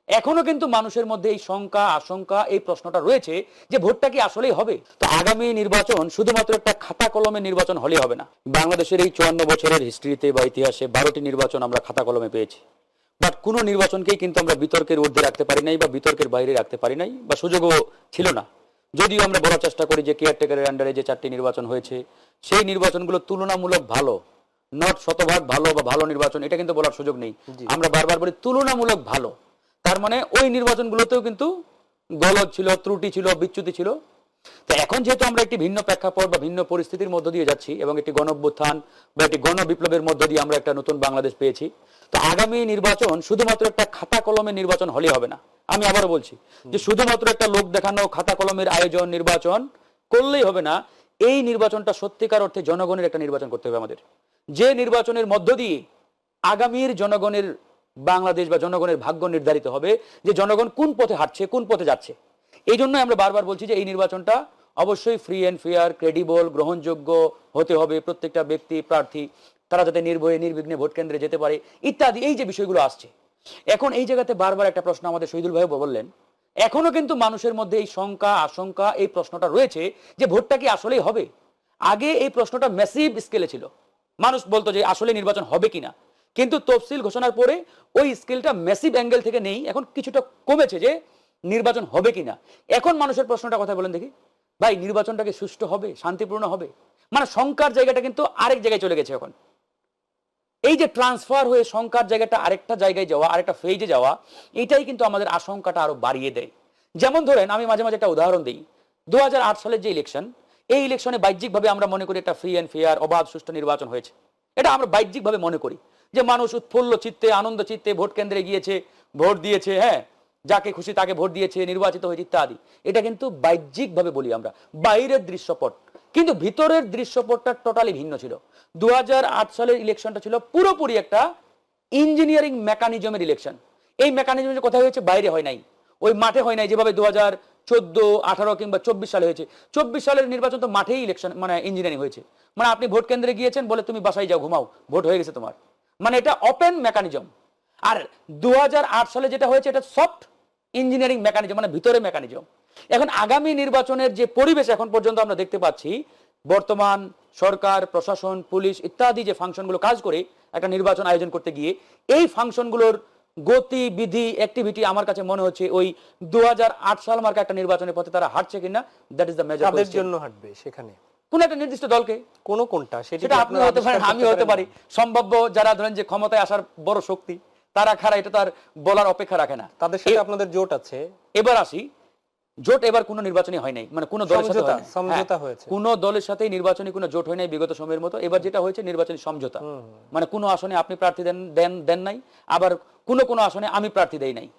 এখনো কিন্তু মানুষের মধ্যে এই শঙ্কা আশঙ্কা এই প্রশ্নটা রয়েছে যে ভোটটা কি আসলেই হবে। তো আগামী নির্বাচন শুধুমাত্র একটা খাতা কলমে নির্বাচন হলেই হবে না। বাংলাদেশের এই 54 বছরের হিস্ট্রিতে বা ইতিহাসে 12টি নির্বাচন আমরা খাতা কলমে পেয়েছি, বাট কোনো নির্বাচনকেই কিন্তু আমরা বিতর্কের ঊর্ধ্বে রাখতে পারি নাই বা বিতর্কের বাইরে রাখতে পারি নাই বা সুযোগও ছিল না। যদিও আমরা বলার চেষ্টা করি যে কেয়ারটেকারের আন্ডারে যে 4টি নির্বাচন হয়েছে সেই নির্বাচনগুলো তুলনামূলক ভালো, নট শতভাগ ভালো বা ভালো নির্বাচন, এটা কিন্তু বলার সুযোগ নেই। আমরা বারবার বলি তুলনামূলক ভালো, তার মানে ওই নির্বাচনগুলোতেও কিন্তু গলদ ছিল, ত্রুটি ছিল, বিচ্যুতি ছিল। তো এখন যেহেতু আমরা একটি ভিন্ন প্রেক্ষাপট বা ভিন্ন পরিস্থিতির মধ্য দিয়ে যাচ্ছি এবং একটি গণঅভ্যুত্থান বা একটি গণবিপ্লবের মধ্য দিয়ে আমরা একটা নতুন বাংলাদেশ পেয়েছি, তো আগামী নির্বাচন শুধুমাত্র একটা খাতা কলমের নির্বাচন হলেই হবে না। আমি আবারও বলছি যে শুধুমাত্র একটা লোক দেখানো খাতা কলমের আয়োজন নির্বাচন করলেই হবে না। এই নির্বাচনটা সত্যিকার অর্থে জনগণের একটা নির্বাচন করতে হবে আমাদের, যে নির্বাচনের মধ্য দিয়ে আগামীর জনগণের বাংলাদেশ বা জনগণের ভাগ্য নির্ধারিত হবে, যে জনগণ কোন পথে হাঁটছে, কোন পথে যাচ্ছে। এই জন্যই আমরা বারবার বলছি যে এই নির্বাচনটা অবশ্যই ফ্রি অ্যান্ড ফেয়ার, ক্রেডিবল, গ্রহণযোগ্য হতে হবে। প্রত্যেকটা ব্যক্তি প্রার্থী তারা যাতে নির্ভয়ে নির্বিঘ্নে ভোট কেন্দ্রে যেতে পারে ইত্যাদি, এই যে বিষয়গুলো আসছে। এখন এই জায়গাতে বারবার একটা প্রশ্ন আমাদের শহীদুল ভাই বললেন, এখনো কিন্তু মানুষের মধ্যে এই শঙ্কা আশঙ্কা এই প্রশ্নটা রয়েছে যে ভোটটা কি আসলেই হবে। আগে এই প্রশ্নটা ম্যাসিভ স্কেলে ছিল, মানুষ বলতো যে আসলে নির্বাচন হবে কিনা, কিন্তু তফসিল ঘোষণার পরে ওই স্কেলটা ম্যাসিভ অ্যাঙ্গেল থেকে নেই, এখন কিছুটা কমেছে যে নির্বাচন হবে কিনা। এখন মানুষের প্রশ্নটা কথা বলেন দেখি, ভাই নির্বাচনটাকে সুষ্ঠু হবে, শান্তিপূর্ণ হবে? মানে শঙ্কার জায়গাটা কিন্তু আরেক জায়গায় চলে গেছে। এখন এই যে ট্রান্সফার হয়ে শঙ্কার জায়গাটা আরেকটা জায়গায় যাওয়া, আরেকটা ফেজে যাওয়া, এটাই কিন্তু আমাদের আশঙ্কাটা আরো বাড়িয়ে দেয়। যেমন ধরেন আমি মাঝে মাঝে একটা উদাহরণ দিই, 2008 সালের যে ইলেকশন, এই ইলেকশনে বাহ্যিকভাবে আমরা মনে করি একটা ফ্রি অ্যান্ড ফেয়ার অবাধ সুষ্ঠু নির্বাচন হয়েছে। এটা আমরা বাহ্যিকভাবে মনে করি যে মানুষ উৎফুল্ল চিত্তে আনন্দ চিত্তে ভোট কেন্দ্রে গিয়েছে, ভোট দিয়েছে, হ্যাঁ যাকে খুশি তাকে ভোট দিয়েছে, নির্বাচিত হয়েছে ইত্যাদি। এটা কিন্তু বাহ্যিকভাবে বলি আমরা, বাইরের দৃশ্যপট, কিন্তু ভিতরের দৃশ্যপটটা টোটালি ভিন্ন ছিল। 2008 সালের ইলেকশনটা ছিল পুরোপুরি একটা ইঞ্জিনিয়ারিং মেকানিজমের ইলেকশন। এই মেকানিজমের কথা হয়েছে বাইরে হয় নাই, ওই মাঠে হয় নাই, যেভাবে 2014, 18 কিংবা 24 সালে হয়েছে। 24 সালের নির্বাচন তো মাঠেই ইলেকশন, মানে ইঞ্জিনিয়ারিং হয়েছে। মানে আপনি ভোট কেন্দ্রে গিয়েছেন, বলে তুমি বাসায় যাও ঘুমাও, ভোট হয়ে গেছে তোমার। মানে এটা ওপেন মেকানিজম। আর 2008 সালে যেটা হয়েছে এটা সফট ইঞ্জিনিয়ারিং মেকানিজম, মানে ভিতরে মেকানিজম। এখন আগামী নির্বাচনের যে পরিবেশ এখন পর্যন্ত আমরা দেখতে পাচ্ছি, বর্তমান সরকার, প্রশাসন, পুলিশ ইত্যাদি যে ফাংশনগুলো কাজ করে একটা নির্বাচন আয়োজন করতে গিয়ে, এই ফাংশনগুলোর গতি বিধি অ্যাক্টিভিটি আমার কাছে মনে হচ্ছে ওই 2008 সাল মার্কা একটা নির্বাচনের পথে তারা হাঁটছে কিনা, দ্যাট ইজ দ্য মেজর তাদের জন্য হাঁটবে সেখানে কোন একটা নির্দিষ্ট দলকে, কোনটা সেটা আপনি হতে পারেন, আমি হতে পারি, সম্ভাব্য যারা ধরেন যে ক্ষমতায় আসার বড় শক্তি, তারা খারা, এটা তার বলার অপেক্ষা রাখে না। তাদের সাথে আপনাদের জোট আছে। এবার আসি, জোট এবার কোনো নির্বাচনী হয় নাই, মানে কোনো দলের সাথে সমঝোতা হয়েছে, কোনো দলের সাথে নির্বাচনী কোনো জোট হয় নাই বিগত সময়ের মতো। এবার যেটা হয়েছে নির্বাচনী সমঝোতা, মানে কোনো আসনে আপনি প্রার্থী দেন নাই, আবার কোনো আসনে আমি প্রার্থী দেই নাই।